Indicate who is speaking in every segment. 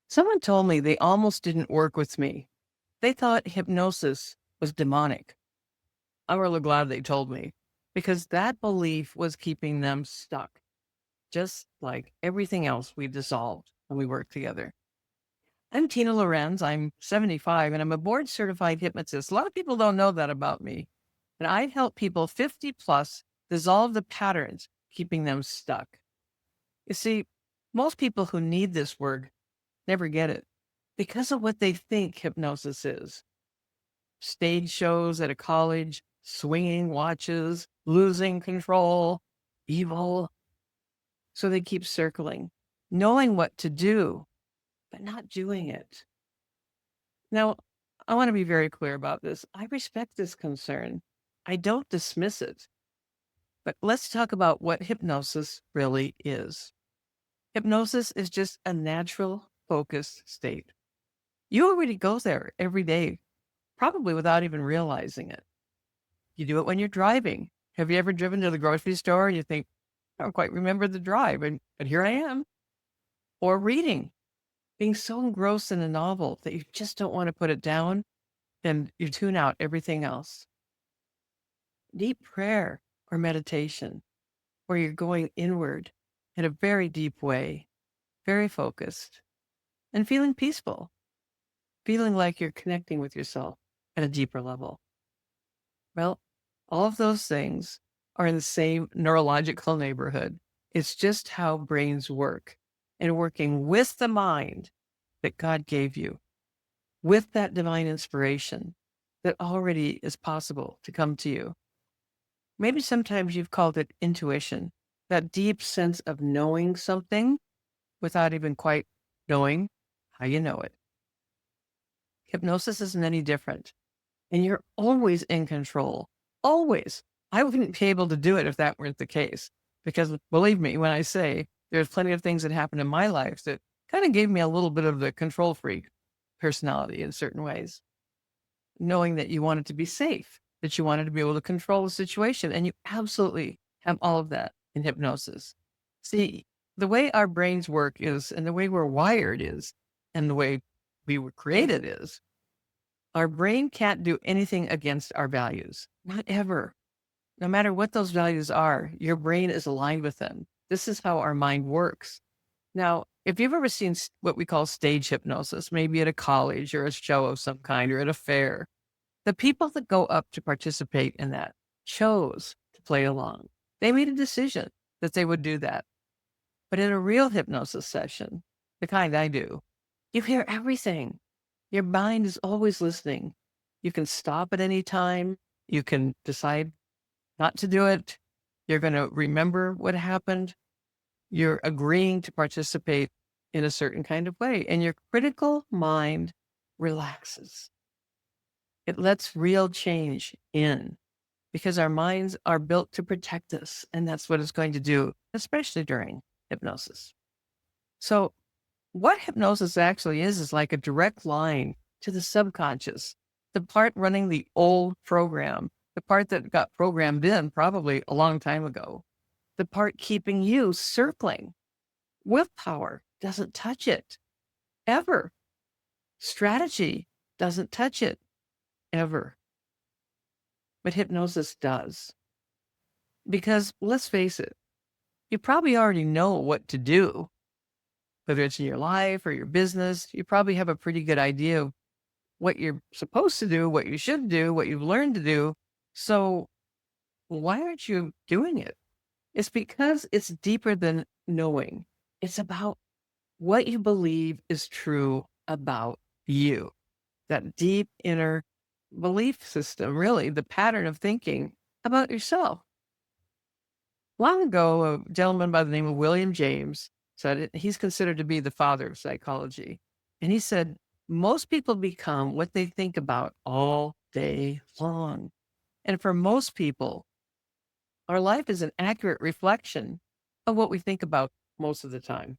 Speaker 1: Someone told me they almost didn't work with me. They thought hypnosis was demonic. I'm really glad they told me because that belief was keeping them stuck, just like everything else we dissolved when we worked together. I'm Tina Lorenz. I'm 75 and I'm a board certified hypnotist. A lot of people don't know that about me. And I've helped people 50 plus dissolve the patterns keeping them stuck. You see, most people who need this work never get it because of what they think hypnosis is. Stage shows at a college, swinging watches, losing control, evil. So they keep circling, knowing what to do, but not doing it. Now, I want to be very clear about this. I respect this concern. I don't dismiss it. But let's talk about what hypnosis really is. Hypnosis is just a natural, focused state. You already go there every day, probably without even realizing it. You do it when you're driving. Have you ever driven to the grocery store and you think, I don't quite remember the drive, but here I am? Or reading, being so engrossed in a novel that you just don't want to put it down and you tune out everything else. Deep prayer or meditation, where you're going inward in a very deep way, very focused, and feeling peaceful, feeling like you're connecting with yourself at a deeper level. Well, all of those things are in the same neurological neighborhood. It's just how brains work and working with the mind that God gave you, with that divine inspiration that already is possible to come to you. Maybe sometimes you've called it intuition, that deep sense of knowing something without even quite knowing how you know it. Hypnosis isn't any different, and you're always in control. Always. I wouldn't be able to do it if that weren't the case. Because believe me, when I say there's plenty of things that happened in my life that kind of gave me a little bit of the control freak personality in certain ways, knowing that you wanted to be safe, that you wanted to be able to control the situation. And you absolutely have all of that in hypnosis. See, the way our brains work is, and the way we're wired is, and the way we were created is, our brain can't do anything against our values, not ever. No matter what those values are, your brain is aligned with them. This is how our mind works. Now, if you've ever seen what we call stage hypnosis, maybe at a college or a show of some kind or at a fair, the people that go up to participate in that chose to play along. They made a decision that they would do that. But in a real hypnosis session, the kind I do, you hear everything. Your mind is always listening. You can stop at any time. You can decide not to do it. You're going to remember what happened. You're agreeing to participate in a certain kind of way, and your critical mind relaxes. It lets real change in because our minds are built to protect us, and that's what it's going to do, especially during hypnosis. So, what hypnosis actually is like a direct line to the subconscious, the part running the old program, the part that got programmed in probably a long time ago, the part keeping you circling. Willpower doesn't touch it ever. Strategy doesn't touch it ever. But hypnosis does. Because let's face it, you probably already know what to do, whether it's in your life or your business. You probably have a pretty good idea of what you're supposed to do, what you should do, what you've learned to do. So why aren't you doing it? It's because it's deeper than knowing. It's about what you believe is true about you, that deep inner belief system, really, the pattern of thinking about yourself. Long ago, a gentleman by the name of William James said he's considered to be the father of psychology. And he said, most people become what they think about all day long. And for most people, our life is an accurate reflection of what we think about most of the time.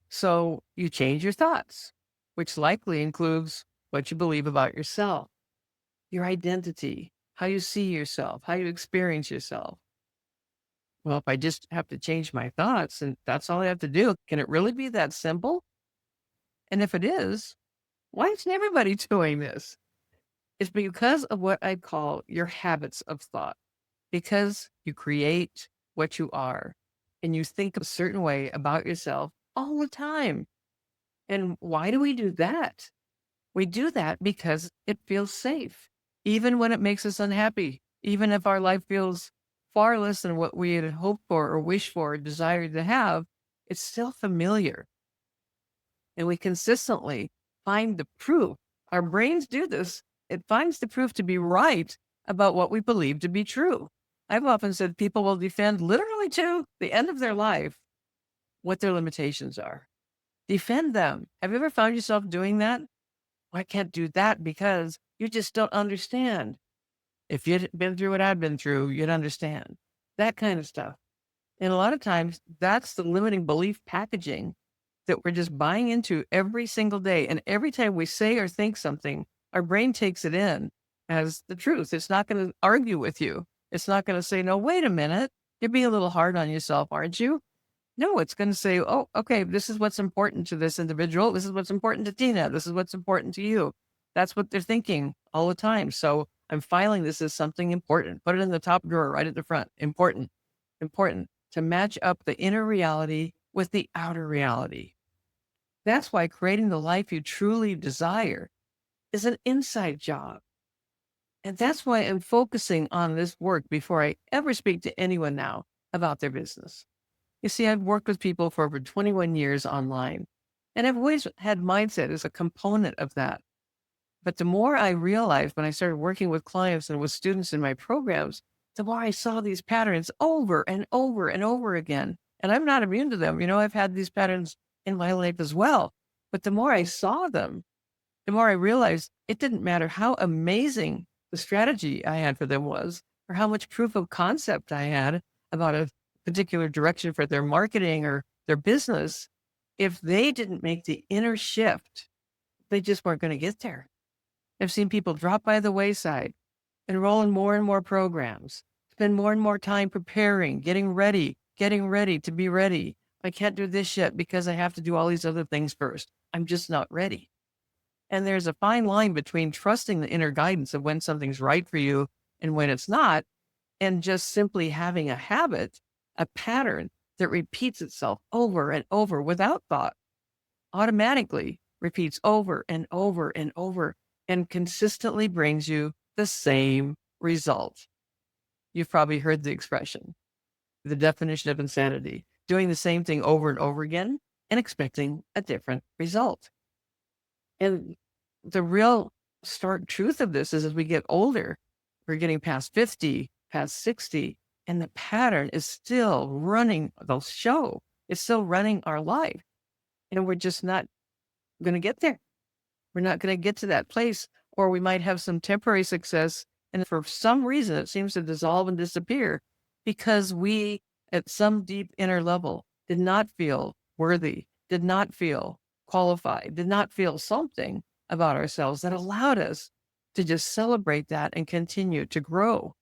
Speaker 1: So you change your thoughts, which likely includes what you believe about yourself, your identity, how you see yourself, how you experience yourself. Well, if I just have to change my thoughts and that's all I have to do, can it really be that simple? And if it is, why isn't everybody doing this? It's because of what I call your habits of thought, because you create what you are and you think a certain way about yourself all the time. And why do we do that? We do that because it feels safe, even when it makes us unhappy, even if our life feels far less than what we had hoped for or wished for or desired to have, it's still familiar. And we consistently find the proof. Our brains do this. It finds the proof to be right about what we believe to be true. I've often said people will defend literally to the end of their life what their limitations are. Defend them. Have you ever found yourself doing that? "Well, I can't do that because you just don't understand." If you'd been through what I've been through, you'd understand. That kind of stuff. And a lot of times, that's the limiting belief packaging that we're just buying into every single day. And every time we say or think something, our brain takes it in as the truth. It's not going to argue with you. It's not going to say, no, wait a minute. You're being a little hard on yourself, aren't you? No, it's going to say, oh, okay, this is what's important to this individual. This is what's important to Tina. This is what's important to you. That's what they're thinking all the time. So I'm filing this as something important. Put it in the top drawer, right at the front. Important, important to match up the inner reality with the outer reality. That's why creating the life you truly desire is an inside job. And that's why I'm focusing on this work before I ever speak to anyone now about their business. You see, I've worked with people for over 21 years online, and I've always had mindset as a component of that. But the more I realized when I started working with clients and with students in my programs, the more I saw these patterns over and over and over again. And I'm not immune to them. You know, I've had these patterns in my life as well. But the more I saw them, the more I realized it didn't matter how amazing the strategy I had for them was, or how much proof of concept I had about a particular direction for their marketing or their business. If they didn't make the inner shift, they just weren't going to get there. I've seen people drop by the wayside, enroll in more and more programs, spend more and more time preparing, getting ready to be ready. I can't do this yet because I have to do all these other things first. I'm just not ready. And there's a fine line between trusting the inner guidance of when something's right for you and when it's not, and just simply having a habit, a pattern that repeats itself over and over without thought, automatically repeats over and over and over, and consistently brings you the same result. You've probably heard the expression, the definition of insanity, doing the same thing over and over again and expecting a different result. And the real stark truth of this is as we get older, we're getting past 50, past 60, and the pattern is still running the show. It's still running our life. And we're just not going to get there. We're not going to get to that place, or we might have some temporary success. And for some reason, it seems to dissolve and disappear because we, at some deep inner level, did not feel worthy, did not feel qualified, did not feel something about ourselves that allowed us to just celebrate that and continue to grow.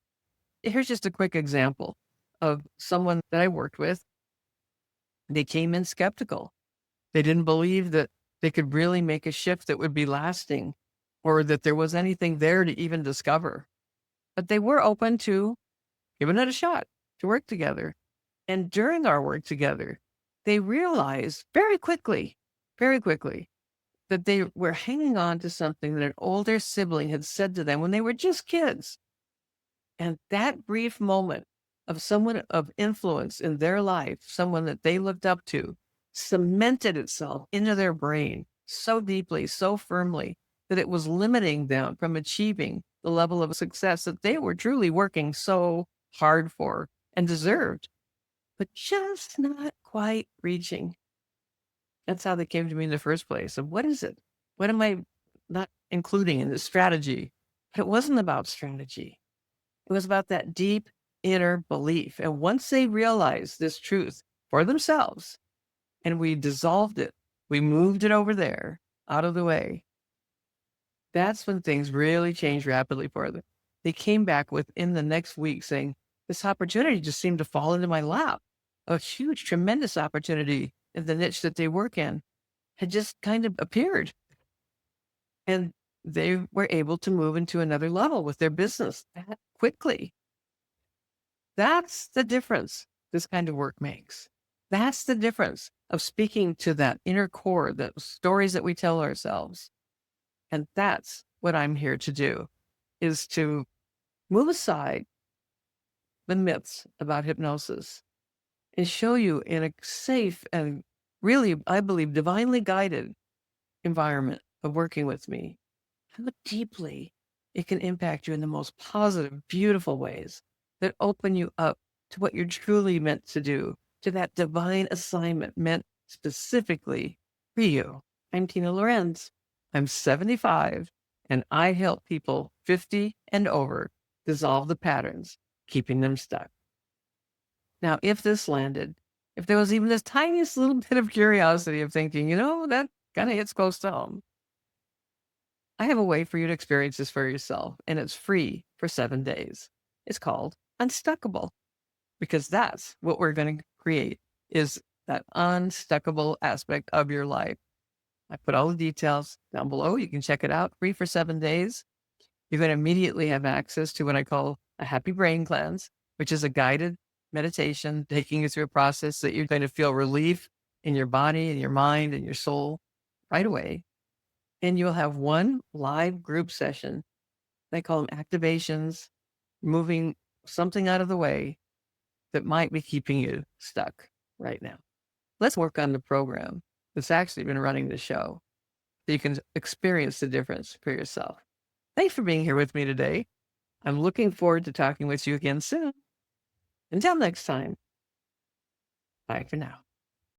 Speaker 1: Here's just a quick example of someone that I worked with. They came in skeptical. They didn't believe that they could really make a shift that would be lasting or that there was anything there to even discover. But they were open to giving it a shot, to work together. And during our work together, they realized very quickly, that they were hanging on to something that an older sibling had said to them when they were just kids. And that brief moment of someone of influence in their life, someone that they looked up to, cemented itself into their brain so deeply, so firmly, that it was limiting them from achieving the level of success that they were truly working so hard for and deserved, but just not quite reaching. That's how they came to me in the first place. Of what is it? What am I not including in this strategy? But it wasn't about strategy. It was about that deep inner belief. And once they realized this truth for themselves and we dissolved it, we moved it over there out of the way, that's when things really changed rapidly for them. They came back within the next week saying, this opportunity just seemed to fall into my lap. A huge, tremendous opportunity in the niche that they work in. had just kind of appeared. And they were able to move into another level with their business that quickly. That's the difference this kind of work makes. That's the difference of speaking to that inner core, the stories that we tell ourselves. And that's what I'm here to do, is to move aside the myths about hypnosis and show you in a safe and really, I believe, divinely guided environment of working with me, how deeply it can impact you in the most positive, beautiful ways that open you up to what you're truly meant to do, to that divine assignment meant specifically for you. I'm Tina Lorenz. I'm 75, and I help people 50 and over dissolve the patterns, keeping them stuck. Now, if this landed, if there was even this tiniest little bit of curiosity of thinking, that kind of hits close to home, I have a way for you to experience this for yourself, and it's free for 7 days. It's called Unstuckable, because that's what we're going to create, is that unstuckable aspect of your life. I put all the details down below. You can check it out, free for 7 days. You're going to immediately have access to what I call a happy brain cleanse, which is a guided meditation taking you through a process that you're going to feel relief in your body and your mind and your soul right away. And you'll have one live group session. They call them activations, moving something out of the way that might be keeping you stuck right now. Let's work on the program that's actually been running the show so you can experience the difference for yourself. Thanks for being here with me today. I'm looking forward to talking with you again soon. Until next time, bye for now.